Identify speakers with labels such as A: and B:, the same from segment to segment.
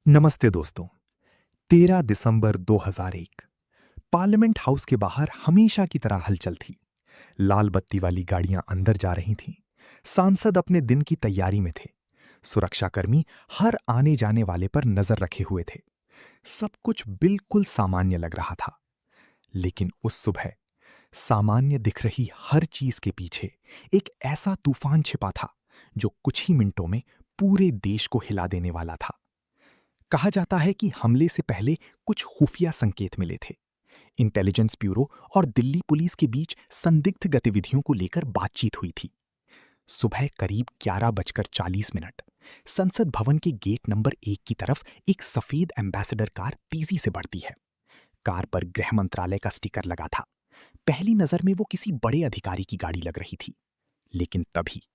A: नमस्ते दोस्तों। 13 दिसंबर 2001 parliament house के बाहर हमेशा की तरह हलचल थी। लाल बत्ती वाली गाड़ियां अंदर जा रही थीं। सांसद अपने दिन की तैयारी में थे। सुरक्षाकर्मी हर आने जाने वाले पर नजर रखे हुए थे। सब कुछ बिल्कुल सामान्य लग रहा था। लेकिन उस सुबह सामान्य दिख रही हर चीज के पीछे एक ऐसा तूफान छिपा था जो कुछ ही मिनटों में पूरे देश को हिला देने वाला था। कहा जाता है कि हमले से पहले कुछ खुफिया संकेत मिले थे। इंटेलिजेंस ब्यूरो और दिल्ली पुलिस के बीच संदिग्ध गतिविधियों को लेकर बातचीत हुई थी। सुबह करीब 11:40 संसद भवन के गेट नंबर 1 की तरफ एक सफेद एम्बेसडर कार तेजी से बढ़ती है। कार पर गृह मंत्रालय का स्टिकर लगा था। पहली नजर में वो किसी बड़े अधिकारी की गाड़ी लग रही थी। लेकिन तभी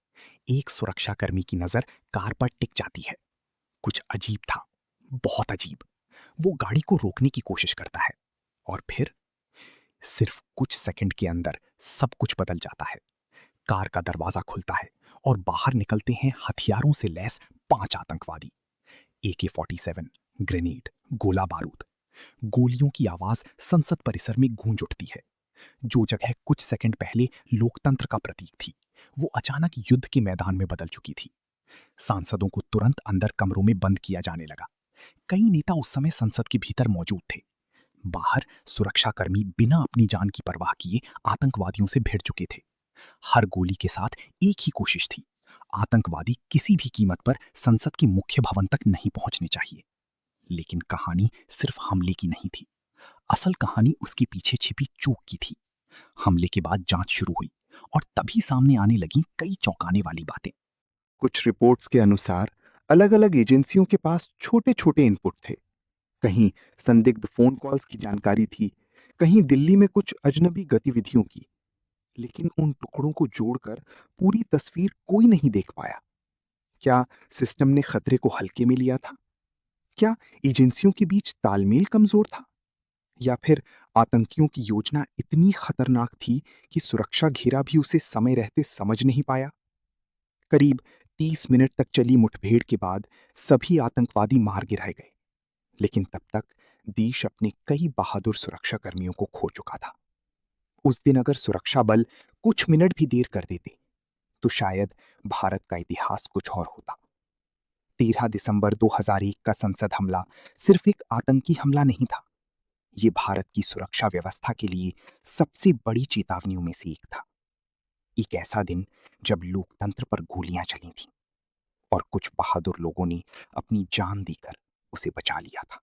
A: एक सुरक्षाकर्मी की नजर कार पर टिक जाती है। कुछ अजीब था, बहुत अजीब। वो गाड़ी को रोकने की कोशिश करता है और फिर सिर्फ कुछ सेकंड के अंदर सब कुछ बदल जाता है। कार का दरवाजा खुलता है और बाहर निकलते हैं हथियारों से लैस 5 आतंकवादी। AK-47, ग्रेनेड, गोला बारूद। गोलियों की आवाज संसद परिसर में गूंज उठती है। जो जगह कुछ सेकंड पहले लोकतंत्र का प्रतीक थी, वो अचानक युद्ध के मैदान में बदल चुकी थी। सांसदों को तुरंत अंदर कमरों में बंद किया जाने लगा। कई नेता उस समय संसद के भीतर मौजूद थे। बाहर सुरक्षाकर्मी बिना अपनी जान की परवाह किए आतंकवादियों से भिड़ चुके थे। हर गोली के साथ एक ही कोशिश थी, आतंकवादी किसी भी कीमत पर संसद के मुख्य भवन तक नहीं पहुंचने चाहिए। लेकिन कहानी सिर्फ हमले की नहीं थी। असल कहानी उसके पीछे छिपी चूक की थी। हमले के बाद जांच शुरू हुई और तभी सामने आने लगी कई चौंकाने वाली बातें।
B: कुछ रिपोर्ट्स के अनुसार अलग अलग एजेंसियों के पास छोटे छोटे इनपुट थे। कहीं संदिग्ध फोन कॉल्स की जानकारी थी, कहीं दिल्ली में कुछ अजनबी गतिविधियों की। लेकिन उन टुकड़ों को जोड़कर पूरी तस्वीर कोई नहीं देख पाया। क्या सिस्टम ने खतरे को हल्के में लिया था? क्या एजेंसियों के बीच तालमेल कमजोर था? या फिर आतंकियों की योजना इतनी खतरनाक थी कि सुरक्षा घेरा भी उसे समय रहते समझ नहीं पाया? करीब 30 मिनट तक चली मुठभेड़ के बाद सभी आतंकवादी मार गिराए गए। लेकिन तब तक देश अपने कई बहादुर सुरक्षाकर्मियों को खो चुका था। उस दिन अगर सुरक्षा बल कुछ मिनट भी देर कर देते तो शायद भारत का इतिहास कुछ और होता। 13 दिसंबर 2001 का संसद हमला सिर्फ एक आतंकी हमला नहीं था। ये भारत की सुरक्षा व्यवस्था के लिए सबसे बड़ी चेतावनियों में से एक था। एक ऐसा दिन जब लोकतंत्र पर गोलियां चली थीं और कुछ बहादुर लोगों ने अपनी जान देकर उसे बचा लिया था।